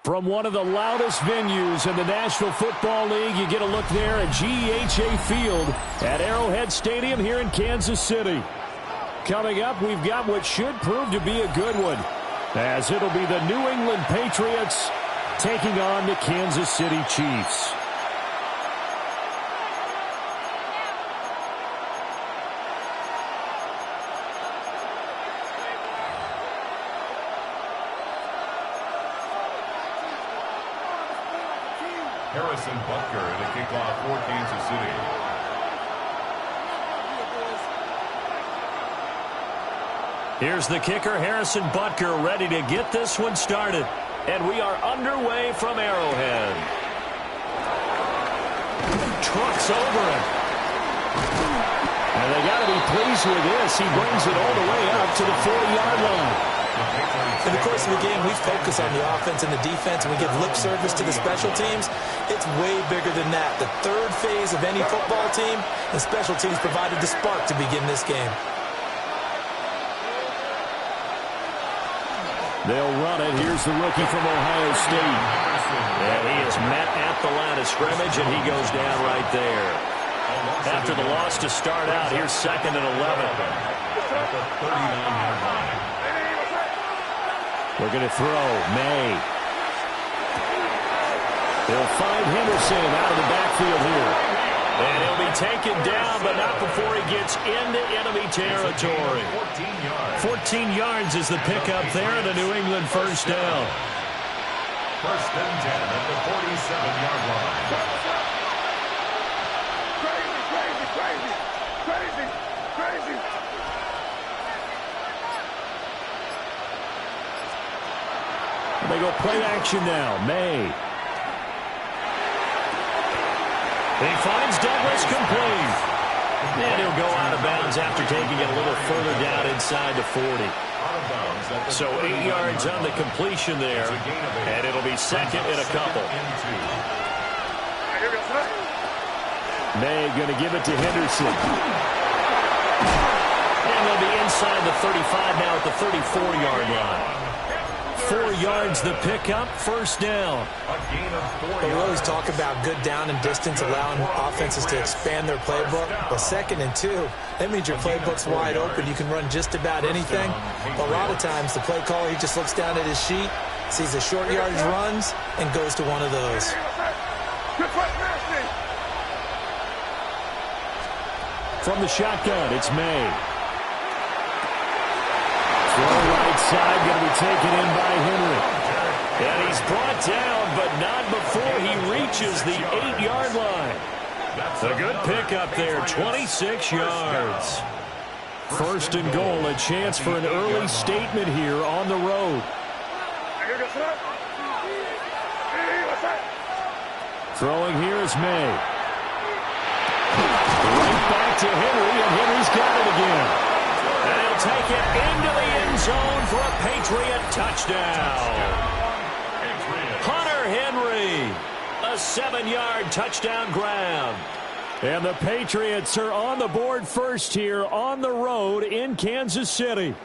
From one of the loudest venues in the National Football League, you get a look there at GEHA Field at Arrowhead Stadium here in Kansas City. Coming up, we've got what should prove to be a good one, as it'll be the New England Patriots taking on the Kansas City Chiefs. Harrison Butker to kick off for Kansas City. Here's the kicker, Harrison Butker, ready to get this one started. And we are underway from Arrowhead. Trucks over him. And they got to be pleased with this. He brings it all the way up to the 40-yard line. In the course of the game, we focus on the offense and the defense, and we give lip service to the special teams. It's way bigger than that. The third phase of any football team, the special teams provided the spark to begin this game. They'll run it. Here's the rookie from Ohio State. And he is met at the line of scrimmage, and he goes down right there. After the loss to start out, here's 2nd and 11. At the 39-yard line. We're going to throw. May. They'll find Henderson out of the backfield here. And he'll be taken down, but not before he gets into enemy territory. 14 yards is the pickup there, and a New England first down. 1st and 10 at the 47-yard line. They go play action now. May. He finds Douglas complete. And he'll go out of bounds after taking it a little further down inside the 40. So 8 yards on the completion there. And it'll be 2nd and a couple. May going to give it to Henderson. And they'll be inside the 35 now at the 34-yard line. 4 yards the pickup, first down. We always talk about good down and distance, allowing offenses to expand their playbook. Well, 2nd and 2, that means your playbook's wide open. You can run just about anything. But a lot of times, the play caller, he just looks down at his sheet, sees the short yardage runs, and goes to one of those. From the shotgun, it's May. Throw right side, going to be taken in by Henry. And he's brought down, but not before he reaches the 8-yard line. A good pickup there, 26 yards. 1st and goal, a chance for an early statement here on the road. Throwing here is May. Right back to Henry, and Henry's got it again. And he'll take it into the end zone for a Patriot touchdown. Hunter Henry, a 7-yard touchdown grab. And the Patriots are on the board first here on the road in Kansas City.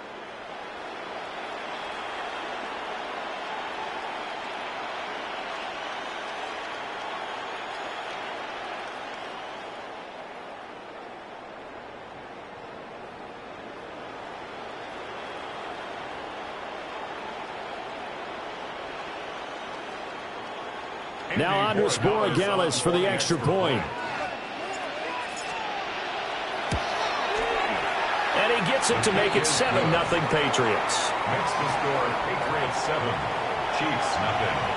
Now on with Borregales for the extra point. And he gets it to make it 7-0 Patriots. Makes the score Patriots 7, Chiefs 0.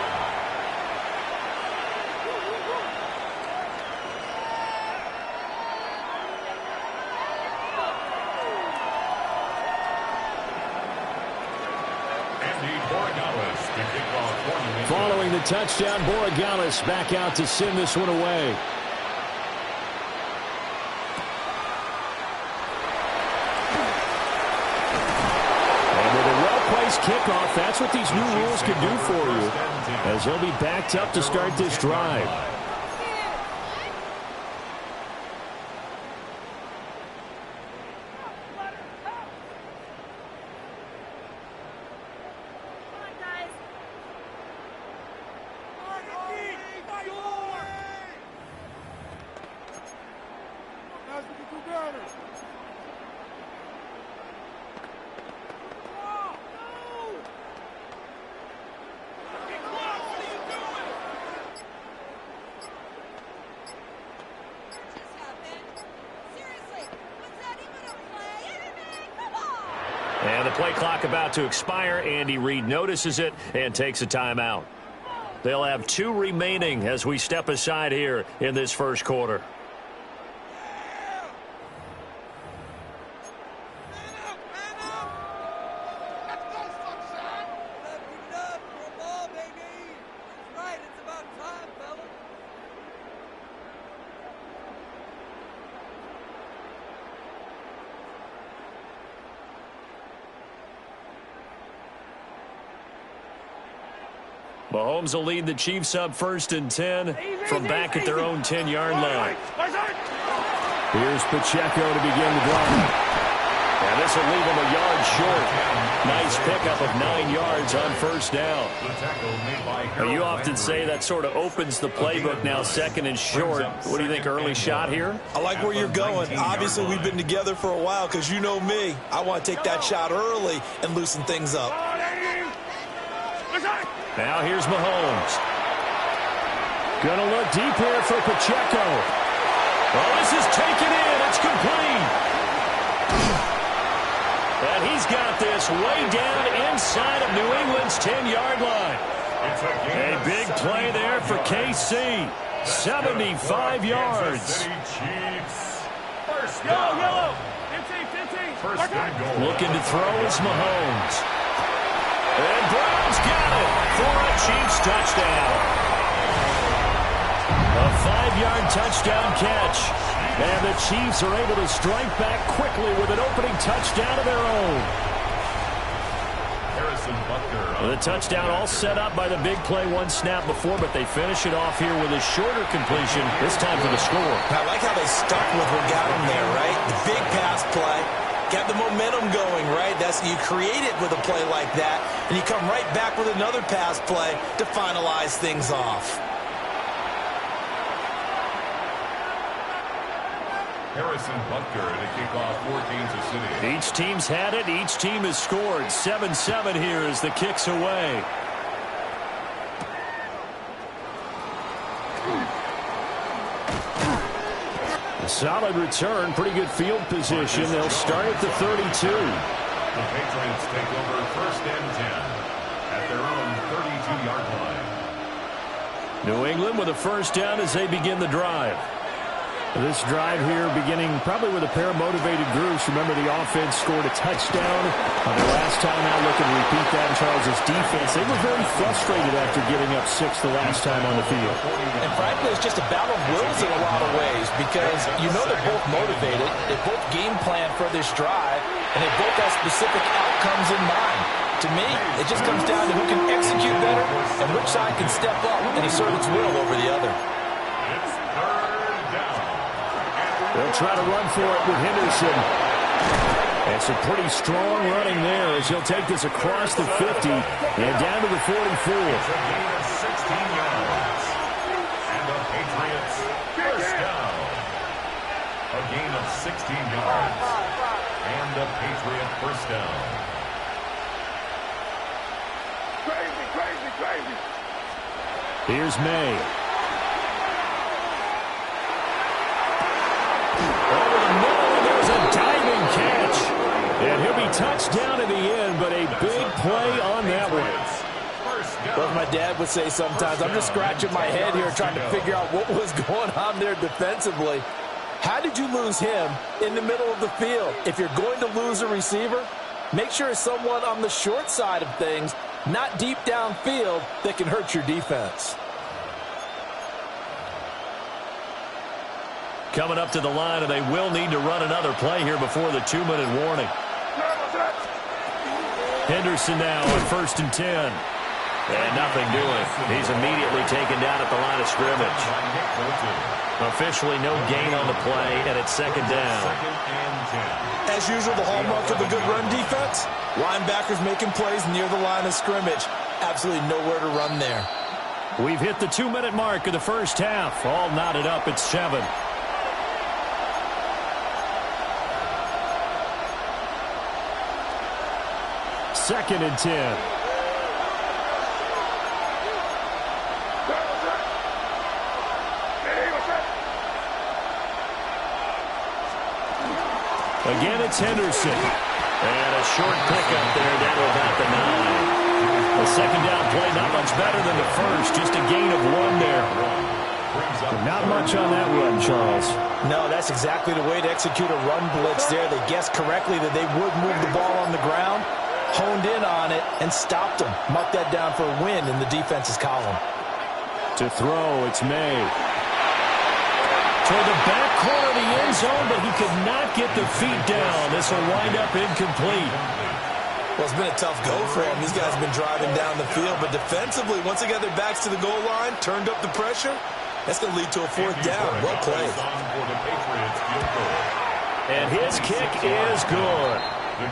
Following the touchdown, Borregales back out to send this one away. And with a well-placed kickoff, that's what these new rules can do for you, as they'll be backed up to start this drive. And the play clock about to expire. Andy Reid notices it and takes a timeout. They'll have 2 remaining as we step aside here in this first quarter. Mahomes will lead the Chiefs up 1st and 10 from back at their own 10-yard line. Here's Pacheco to begin the drive. And this will leave him a yard short. Nice pickup of 9 yards on 1st down. Now, you often say that sort of opens the playbook now, 2nd and short. What do you think, early shot here? I like where you're going. Obviously, we've been together for a while because you know me. I want to take that shot early and loosen things up. Now here's Mahomes. Gonna look deep here for Pacheco. Oh, this is taken in. It's complete. And he's got this way down inside of New England's 10-yard line. A big play there for KC. 75 yards. Looking to throw is Mahomes. And Brown's got it for a Chiefs touchdown. A 5-yard touchdown catch. And the Chiefs are able to strike back quickly with an opening touchdown of their own. The touchdown all set up by the big play 1 snap before, but they finish it off here with a shorter completion, this time for the score. I like how they stuck with what got them there, right? The big pass play. Got the momentum going, right? You create it with a play like that, and you come right back with another pass play to finalize things off. Harrison Butker to kick off for Kansas City. Each team's had it. Each team has scored. 7-7 here as the kick's away. A solid return. Pretty good field position. They'll start at the 32. The Patriots take over 1st and 10 at their own 32-yard line. New England with a 1st down as they begin the drive. This drive here beginning probably with a pair of motivated groups. Remember, the offense scored a touchdown on the last time out. Looking to repeat that in Charles' defense. They were very frustrated after giving up 6 the last time on the field. And frankly, it's just a battle of wills in a lot of ways because you know they're both motivated. They both game plan for this drive, and they both have specific outcomes in mind. To me, it just comes down to who can execute better and which side can step up and assert its will over the other. They'll try to run for it with Henderson. And some pretty strong running there as he'll take this across the 50 and down to the 44. It's a gain of 16 yards. And the Patriots 1st down. A gain of 16 yards. And the Patriot 1st down. Crazy. Here's May. Over the middle, there's a diving catch. And he'll be touched down in the end, but a big play on that one. Well, my dad would say sometimes, I'm just scratching my head here trying to figure out what was going on there defensively. How did you lose him in the middle of the field? If you're going to lose a receiver, make sure it's someone on the short side of things, not deep downfield, that can hurt your defense. Coming up to the line, and they will need to run another play here before the 2-minute warning. Henderson now on 1st and 10. And nothing doing. He's immediately taken down at the line of scrimmage. Officially no gain on the play, and it's 2nd down. As usual, the hallmark of a good run defense, linebackers making plays near the line of scrimmage. Absolutely nowhere to run there. We've hit the 2-minute mark of the first half. All knotted up at 7. Second and 10. Again, it's Henderson. And a short pickup there down to about the 9. The second down play, not much better than the first, just a gain of 1 there. Not much on that run, Charles. No, that's exactly the way to execute a run blitz there. They guessed correctly that they would move the ball on the ground, honed in on it, and stopped them. Mark that down for a win in the defense's column. To throw, it's May. Toward the back corner of the end zone, but he could not get the feet down. This will wind up incomplete. Well, it's been a tough go for them. These guys have been driving down the field, but defensively, once they got their backs to the goal line, turned up the pressure, that's going to lead to a 4th down. Well played. And his kick is good.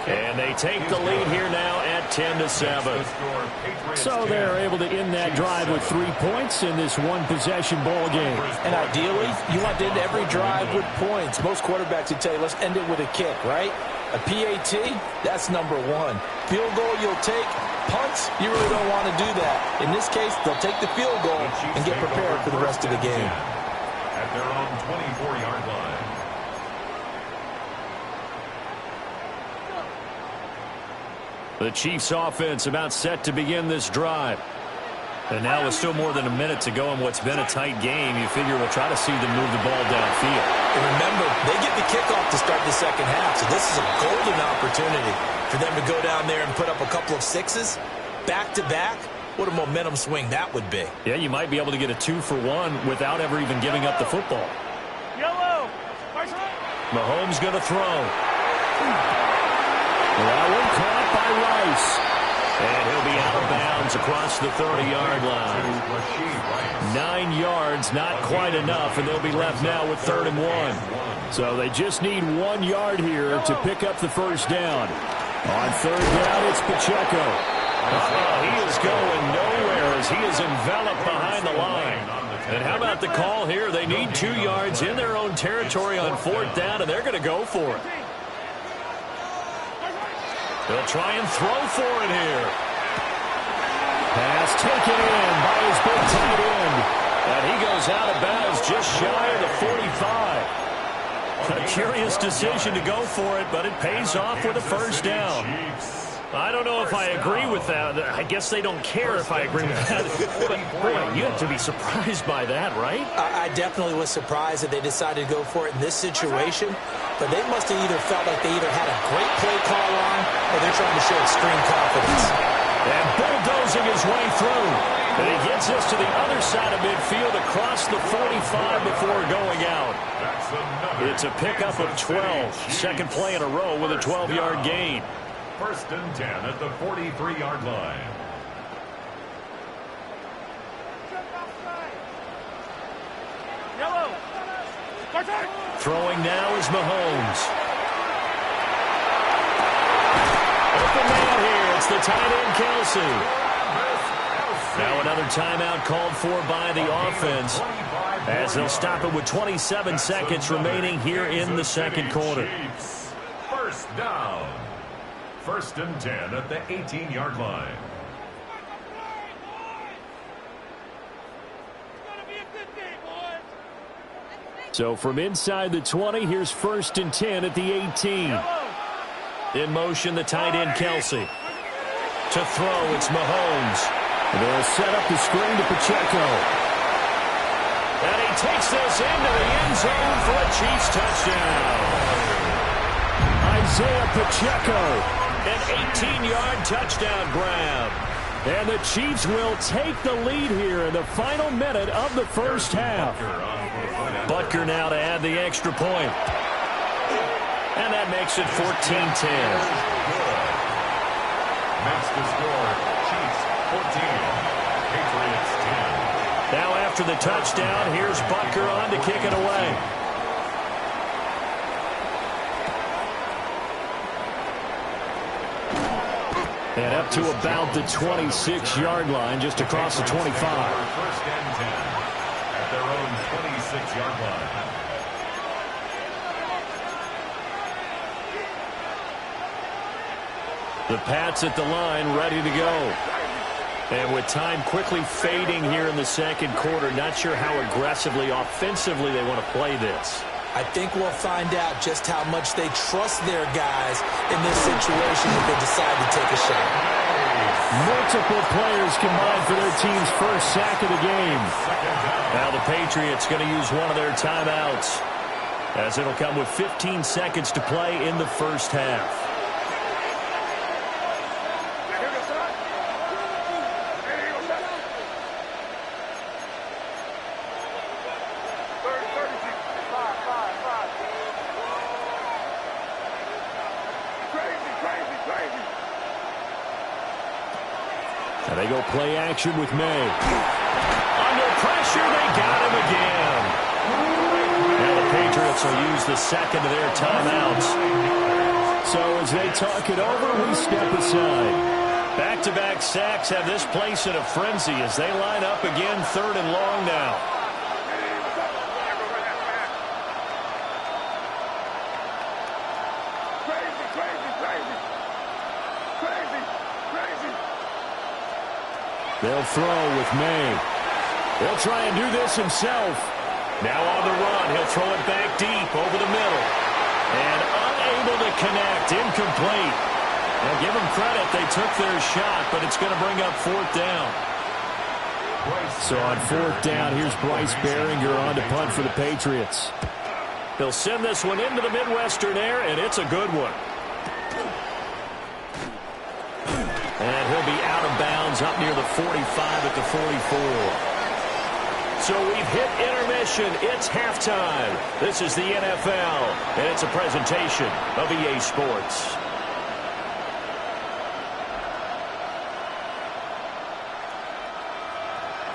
And they take the lead here now at 10-7. So they're able to end that drive with 3 points in this one-possession ball game. And ideally, you want to end every drive with points. Most quarterbacks would tell you, let's end it with a kick, right? A PAT, that's number 1. Field goal you'll take. Punts, you really don't want to do that. In this case, they'll take the field goal and get prepared for the rest of the game. At their own 24-yard line. The Chiefs offense about set to begin this drive. And now with still more than a minute to go in what's been a tight game, you figure we'll try to see them move the ball downfield. And remember, they get the kickoff to start the second half, so this is a golden opportunity for them to go down there and put up a couple of 6s back-to-back. What a momentum swing that would be. Yeah, you might be able to get a 2-for-1 without ever even giving up the football. Yellow. Mahomes going to throw. That one caught by Rice. And he'll be out of bounds across the 30-yard line. 9 yards, not quite enough, and they'll be left now with 3rd and 1. So they just need 1 yard here to pick up the first down. On 3rd down, it's Pacheco. He is going nowhere as he is enveloped behind the line. And how about the call here? They need 2 yards in their own territory on 4th down, and they're going to go for it. They'll try and throw for it here. Pass taken in by his big tight end. And he goes out of bounds just shy of the 45. A curious decision to go for it, but it pays off with a first down. I don't know if I agree with that. I guess they don't care if I agree with that. But, boy, you have to be surprised by that, right? I definitely was surprised that they decided to go for it in this situation. But they must have either felt like they either had a great play call on or they're trying to show extreme confidence. And bulldozing his way through. And he gets us to the other side of midfield across the 45 before going out. It's a pickup of 12. Second play in a row with a 12-yard gain. 1st and 10 at the 43-yard line. Yellow. Throwing now is Mahomes. Open man here. It's the tight end, Kelsey. Now another timeout called for by the offense as they'll stop it with 27 seconds remaining here in the second quarter. 1st down. 1st and 10 at the 18-yard line. So from inside the 20, here's 1st and 10 at the 18. In motion, the tight end, Kelsey. To throw, it's Mahomes. They'll set up the screen to Pacheco. And he takes this into the end zone for a Chiefs touchdown. Isaiah Pacheco. An 18-yard touchdown grab. And the Chiefs will take the lead here in the final minute of the first half. Butker now to add the extra point. And that makes it 14-10. Makes the score. Chiefs 14. Patriots 10. Now after the touchdown, here's Butker on to kick it away. And up to about the 26-yard line, just across the 25. 1st and 10 at their own 26-yard line. The Pats at the line, ready to go. And with time quickly fading here in the second quarter, not sure how aggressively, offensively they want to play this. I think we'll find out just how much they trust their guys in this situation if they decide to take a shot. Multiple players combined for their team's first sack of the game. Now the Patriots going to use one of their timeouts, as it'll come with 15 seconds to play in the first half. And they go play action with May. Under pressure, they got him again. Now the Patriots will use the second of their timeouts. So as they talk it over, we step aside. Back-to-back sacks have this place in a frenzy as they line up again, 3rd and long now. They'll throw with May. He'll try and do this himself. Now on the run, he'll throw it back deep over the middle. And unable to connect, incomplete. Now give them credit, they took their shot, but it's going to bring up 4th down. So on 4th down, here's Bryce Behringer on to punt for the Patriots. They'll send this one into the Midwestern air, and it's a good one. And he'll be out of bounds up near the 45 at the 44. So we've hit intermission. It's halftime. This is the NFL, and it's a presentation of EA Sports.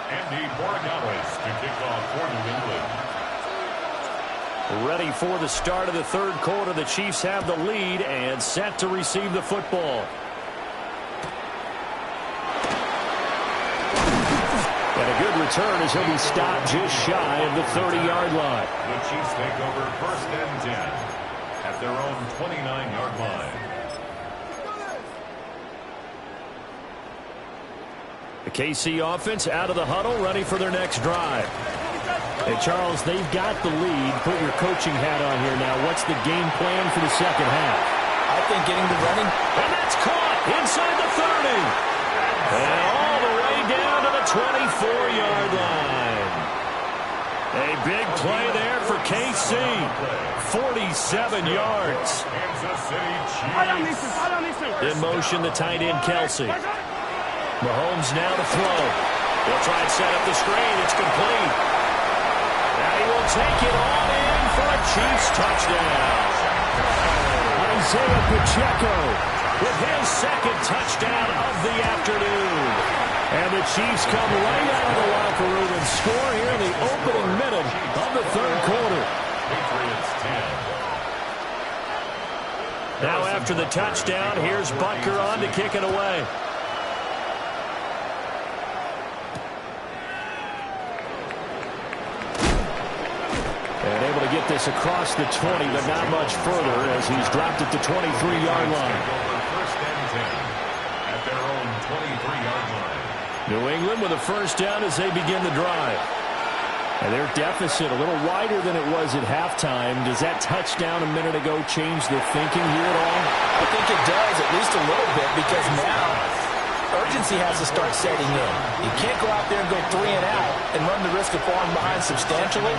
Andy Borregales to kick off for New England. Ready for the start of the 3rd quarter. The Chiefs have the lead and set to receive the football. And a good return as he'll be stopped just shy of the 30-yard line. The Chiefs take over 1st and 10 at their own 29-yard line. The KC offense out of the huddle, ready for their next drive. Hey, Charles, they've got the lead. Put your coaching hat on here now. What's the game plan for the second half? I think getting the running. And that's caught inside the 30. And all the way down to the 24-yard line. A big play there for KC. 47 yards. Kansas City Chiefs. In motion, the tight end, Kelsey. Mahomes now to throw. He'll try and set up the screen. It's complete. Now he will take it all in for a Chiefs touchdown. Isaiah Pacheco with his 2nd touchdown of the afternoon. And the Chiefs come right out of the locker room and score here in the opening minute of the 3rd quarter. Patriots 10. Now after the touchdown, here's Butker on to kick it away. And able to get this across the 20, but not much further as he's dropped at the 23-yard line. First and 10 at their own 23-yard line. New England with a 1st down as they begin the drive. And their deficit a little wider than it was at halftime. Does that touchdown a minute ago change the thinking here at all? I think it does, at least a little bit, because now urgency has to start setting in. You can't go out there and go 3 and out and run the risk of falling behind substantially,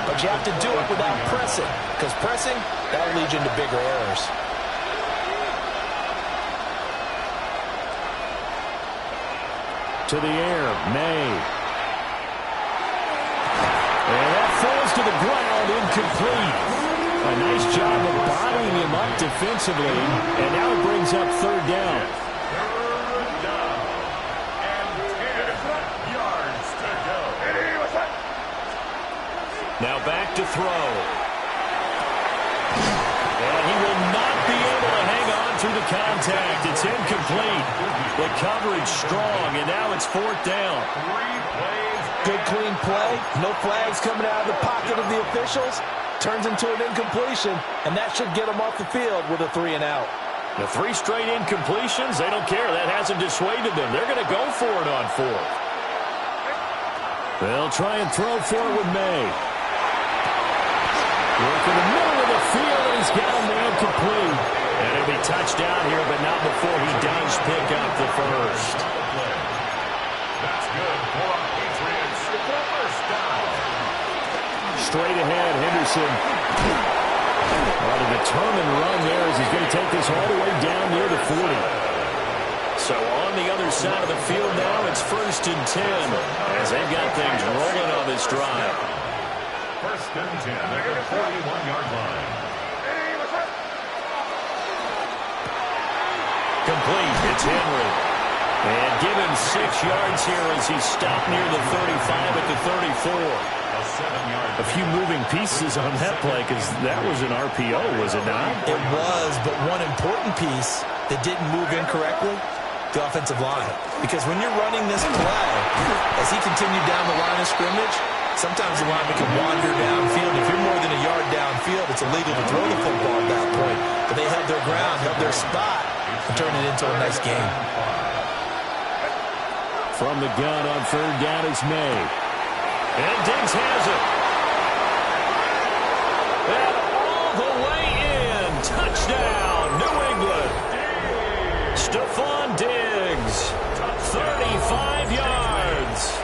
but you have to do it without pressing, because pressing, that'll lead you into bigger errors. To the air, May. And that falls to the ground, incomplete. A nice job of bottling him up defensively, and now it brings up 3rd down. Now back to throw. And he will not be able to hang on to the contact. It's incomplete. The coverage strong, and now it's 4th down. Good clean play. No flags coming out of the pocket of the officials. Turns into an incompletion, and that should get them off the field with a 3 and out. The 3 straight incompletions, they don't care. That hasn't dissuaded them. They're going to go for it on 4th. They'll try and throw for it with May. Look in the middle of the field, and he's got a man complete. And he'll be touched down here, but not before he does pick up the first. That's good for our Patriots. First down. Straight ahead, Henderson. On a determined run there as he's going to take this all the way down near the 40. So on the other side of the field now, it's 1st and 10 as they've got things rolling on this drive. 1st and 10 at the 41-yard line. Complete. It's Henry. And given 6 yards here as he stopped near the 35 at the 34. A few moving pieces on that play because that was an RPO, was it not? It was, but one important piece that didn't move incorrectly, the offensive line. Because when you're running this play, as he continued down the line of scrimmage, sometimes the lineman can wander downfield. If you're more than a yard downfield, it's illegal to throw the football at that point. But they held their ground, held their spot, and turned it into a nice game. From the gun on 3rd down is May. And Diggs has it. And all the way in. Touchdown, New England. Stephon Diggs, 35 yards.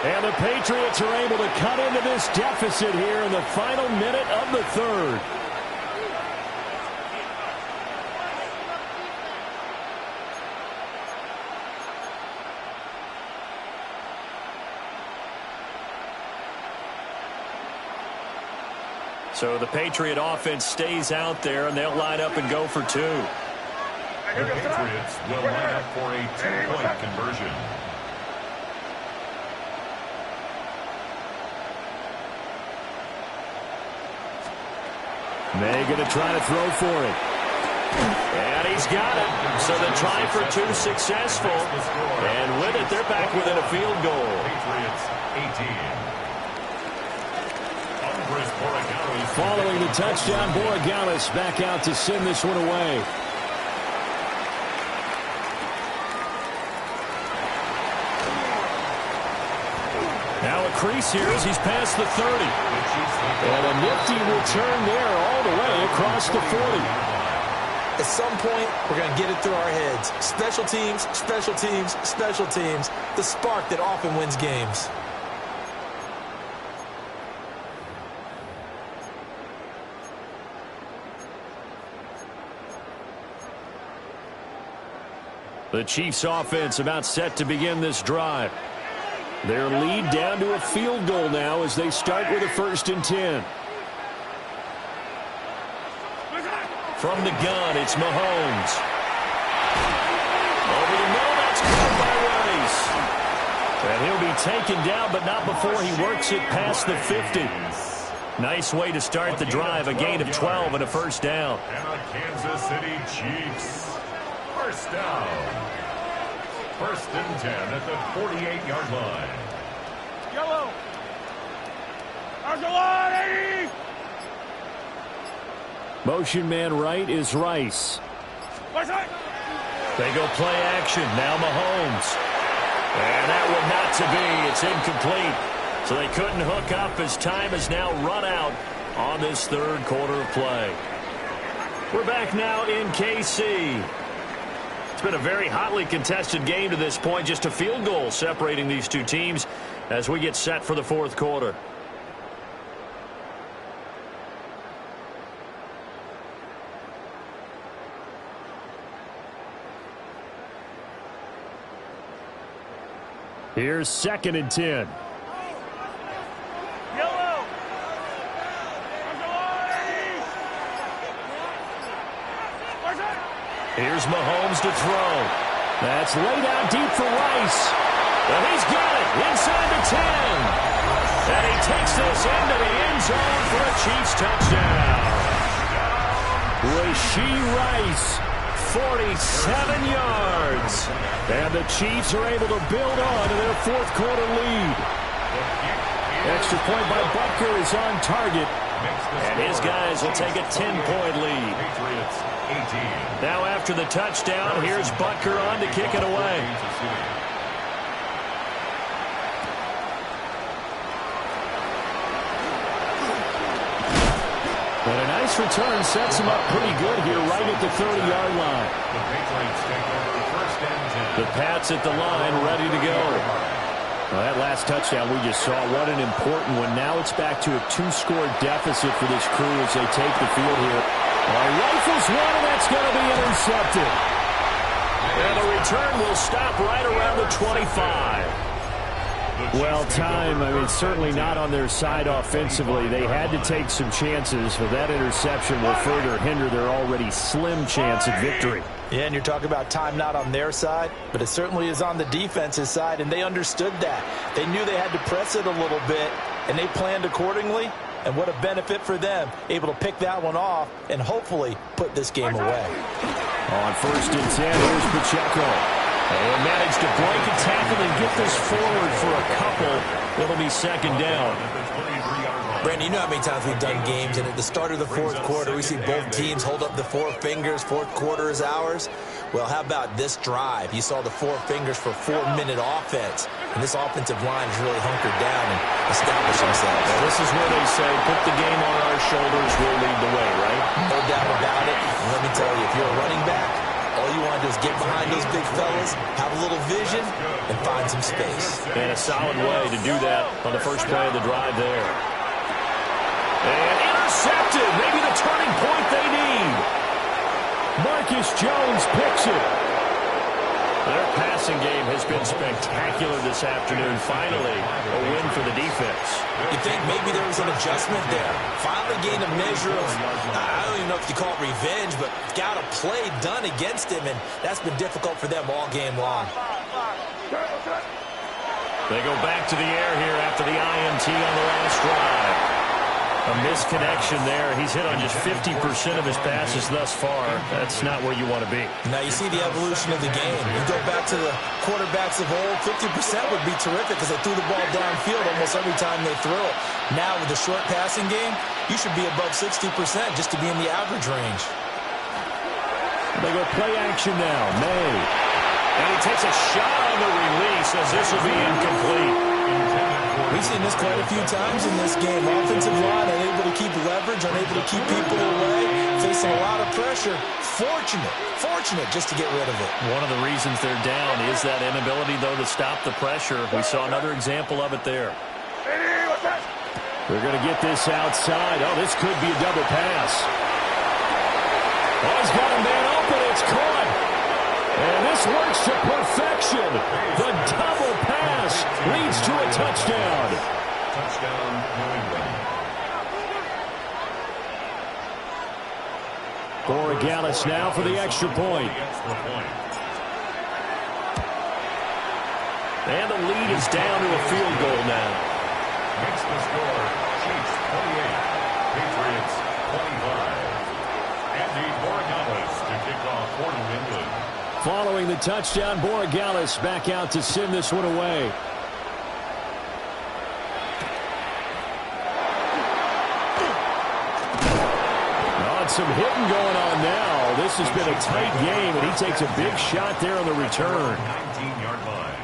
And the Patriots are able to cut into this deficit here in the final minute of the 3rd. So the Patriot offense stays out there, and they'll line up and go for 2. The Patriots will line up for a 2-point conversion. May going to try to throw for it. And he's got it. So the try for 2 successful. And with it, they're back within a field goal. Patriots 18. Following the touchdown, Borregales back out to send this one away. Now a crease here as he's past the 30. And a nifty return there all the way across the 40. At some point, we're going to get it through our heads. Special teams, special teams, special teams. The spark that often wins games. The Chiefs offense about set to begin this drive. Their lead down to a field goal now as they start with a 1st and 10. From the gun, it's Mahomes. Over the middle, that's caught by Rice. And he'll be taken down, but not before he works it past the 50. Nice way to start the drive, a gain of 12 and a 1st down. And the Kansas City Chiefs. 1st down. 1st and 10 at the 48-yard line. Yellow. There's a lot, 80. Motion man right is Rice. They go play action. Now Mahomes. And that one not to be. It's incomplete. So they couldn't hook up as time has now run out on this 3rd quarter of play. We're back now in KC. It's been a very hotly contested game to this point. Just a field goal separating these two teams as we get set for the 4th quarter. Here's 2nd and 10. Yellow. Here's Mahomes to throw. That's laid out deep for Rice. And he's got it inside the 10. And he takes this into the end zone for a Chiefs touchdown. Rashee Rice, 47 yards. And the Chiefs are able to build on to their 4th quarter lead. Extra point by Butker is on target. And his guys will take a 10-point lead. Now after the touchdown, here's Butker on to kick it away. this return sets him up pretty good here right at the 30-yard line. The Patriots take over first and 10. The Pats at the line, ready to go. Well, that last touchdown we just saw, what an important one. Now it's back to a 2-score deficit for this crew as they take the field here. Rifles one, and that's going to be intercepted. And the return will stop right around the 25. Well, time, certainly not on their side offensively. They had to take some chances, but that interception will further hinder their already slim chance at victory. Yeah, and you're talking about time not on their side, but it certainly is on the defense's side, and they understood that. They knew they had to press it a little bit, and they planned accordingly, and what a benefit for them, able to pick that one off and hopefully put this game away. On first and 10, here's Pacheco. And managed to break a tackle and get this forward for a couple. It'll be second down. Brandon, you know how many times we've done games, and at the start of the fourth quarter, we see both teams hold up the four fingers. Fourth quarter is ours. Well, how about this drive? You saw the four fingers for 4-minute offense, and this offensive line has really hunkered down and established themselves. Well, this is where they say, put the game on our shoulders, we'll lead the way, right? No doubt about it. And let me tell you, if you're a running back, all you want to do is get behind those big fellas, have a little vision, and find some space. And a solid way to do that on the first play of the drive there. And intercepted. Maybe the turning point they need. Marcus Jones picks it. Their passing game has been spectacular this afternoon. Finally, a win for the defense. You think maybe there was an adjustment there. Finally gained a measure of, I don't even know if you call it revenge, but got a play done against him, and that's been difficult for them all game long. They go back to the air here after the INT on the last drive. A misconnection there. He's hit on just 50% of his passes thus far. That's not where you want to be. Now you see the evolution of the game. You go back to the quarterbacks of old, 50% would be terrific because they threw the ball downfield almost every time they threw it. Now with the short passing game, you should be above 60% just to be in the average range. They go play action now. May. And he takes a shot on the release as this will be incomplete. We've seen this quite a few times in this game. Offensive line unable to keep leverage, unable to keep people away, facing a lot of pressure. Fortunate just to get rid of it. One of the reasons they're down is that inability, though, to stop the pressure. We saw another example of it there. They're going to get this outside. Oh, this could be a double pass. Oh, he's got a man open. It's caught. And this works to perfection. The double pass leads to a touchdown. Touchdown, New England. Borregales now for the extra point. And the lead is down to a field goal now. Makes the score, Chiefs 28, Patriots 25. Andy Borregales to kick off for New England. Following the touchdown, Borregales back out to send this one away. Some hitting going on now. This has been a tight game, and he takes a big shot there on the return. 19-yard line.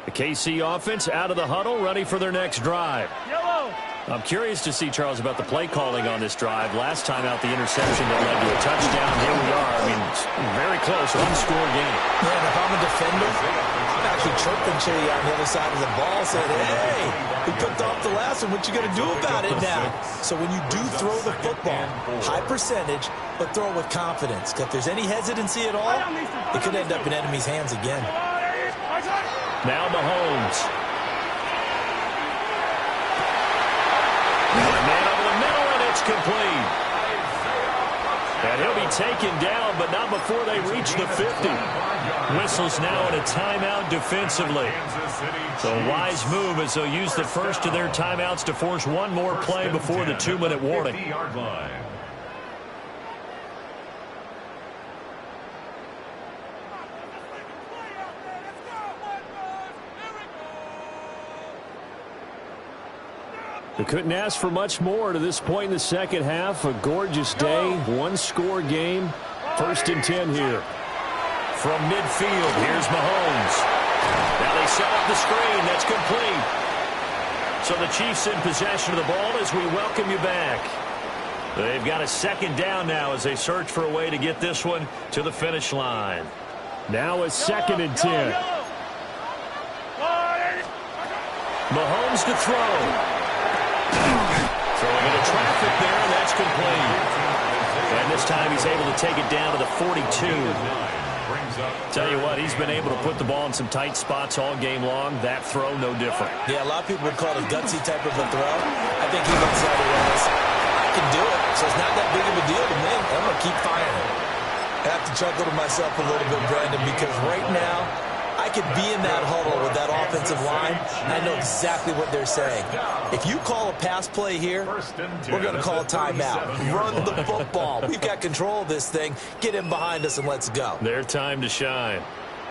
The KC offense out of the huddle, ready for their next drive. Yellow. I'm curious to see, Charles, about the play calling on this drive. Last time out, the interception that led to a touchdown. Here we are. I mean, it's very close, one-score game. Yeah, and if I'm a defender, I'm actually chirping Chili on the other side of the ball, saying, hey, we picked off the last one. What you going to do about it now? So when you do throw the football, high percentage, but throw it with confidence. Because if there's any hesitancy at all, it could end up in enemy's hands again. Now Mahomes. Man over the middle, and it's complete. And he'll be taken down, but not before they reach the 50. Whistles now in a timeout defensively. So a wise move as they'll use the first of their timeouts to force one more play before the 2-minute warning. 50-yard line. They couldn't ask for much more to this point in the second half. A gorgeous day, one-score game. First and 10 here. From midfield, here's Mahomes. Now they set up the screen. That's complete. So the Chiefs in possession of the ball as we welcome you back. They've got a second down now as they search for a way to get this one to the finish line. Now a 2nd and 10. Mahomes to throw. Throwing into traffic there, and that's complete. And this time he's able to take it down to the 42. Tell you what, he's been able to put the ball in some tight spots all game long. That throw, no different. Yeah, a lot of people would call it a gutsy type of a throw. I think he looks at it as, I can do it, so it's not that big of a deal to me. I'm going to keep firing. I have to chuckle to myself a little bit, Brandon, because right now, I could be in that huddle with that offensive line, and I know exactly what they're saying. If you call a pass play here, we're going to call a timeout. Run the football. We've got control of this thing. Get him behind us and let's go. Their time to shine.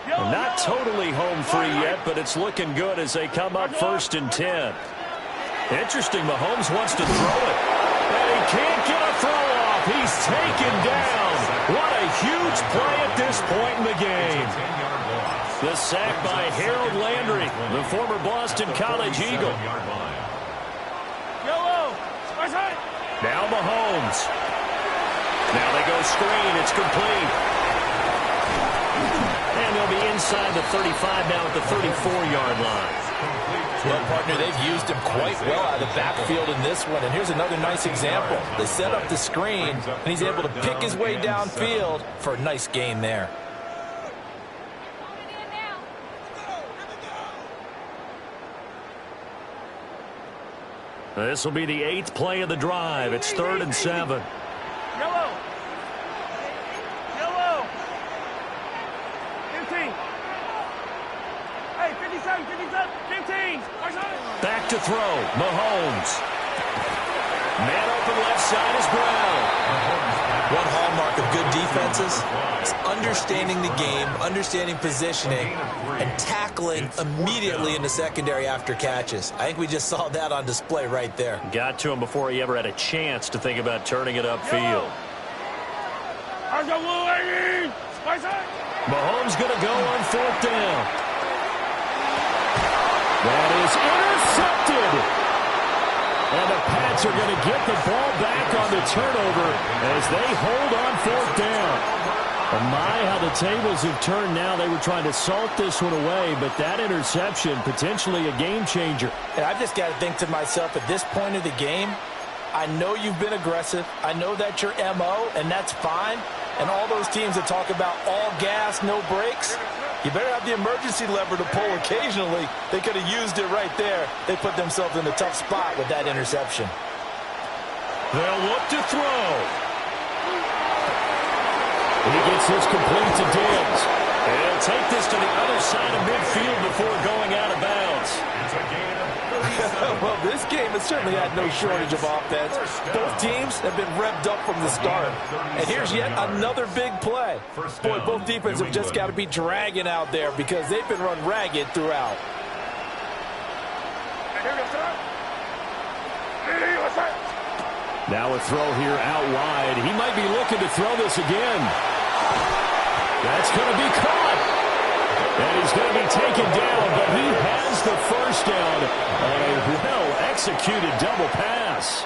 Not totally home free yet, but it's looking good as they come up 1st and 10. Interesting, Mahomes wants to throw it. And he can't get a throw off. He's taken down. What a huge play at this point in the game. The sack by Harold Landry, the former Boston College Eagle. Now Mahomes. Now they go screen. It's complete. And they'll be inside the 35 now at the 34-yard line. Well, partner, they've used him quite well out of the backfield in this one. And here's another nice example. They set up the screen, and he's able to pick his way downfield for a nice gain there. This will be the 8th play of the drive. It's 3rd and 7. Yellow. 15. Hey, 57, 15. Back to throw. Mahomes. Man open left side is Brown. One hallmark of good defenses is understanding the game, understanding positioning, and tackling immediately in the secondary after catches. I think we just saw that on display right there. Got to him before he ever had a chance to think about turning it upfield. Mahomes going to go on 4th down. That is intercepted. And the Pats are going to get the ball back on the turnover as they hold on 4th down. Oh my, how the tables have turned now. They were trying to salt this one away, but that interception, potentially a game changer. And I've just got to think to myself, at this point of the game, I know you've been aggressive. I know that's your MO, and that's fine. And all those teams that talk about all gas, no brakes, you better have the emergency lever to pull occasionally. They could have used it right there. They put themselves in a tough spot with that interception. They'll look to throw. He gets his complete to Diggs. And he'll take this to the other side of midfield before going out of bounds. It's a gain of 37. Well, this game has certainly had no shortage of offense. Both teams have been revved up from the start. And here's yet another big play. Boy, both defenses have just got to be dragging out there because they've been run ragged throughout. Now a throw here out wide. He might be looking to throw this again. That's going to be caught. And he's going to be taken down, but he has the first down on a well-executed double pass.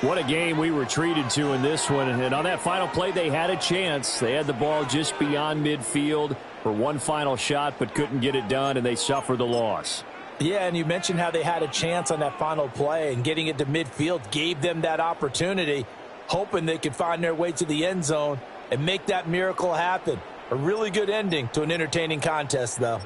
What a game we were treated to in this one. And on that final play, they had a chance. They had the ball just beyond midfield for one final shot, but couldn't get it done, and they suffered the loss. Yeah, and you mentioned how they had a chance on that final play, and getting it to midfield gave them that opportunity, hoping they could find their way to the end zone and make that miracle happen. A really good ending to an entertaining contest, though.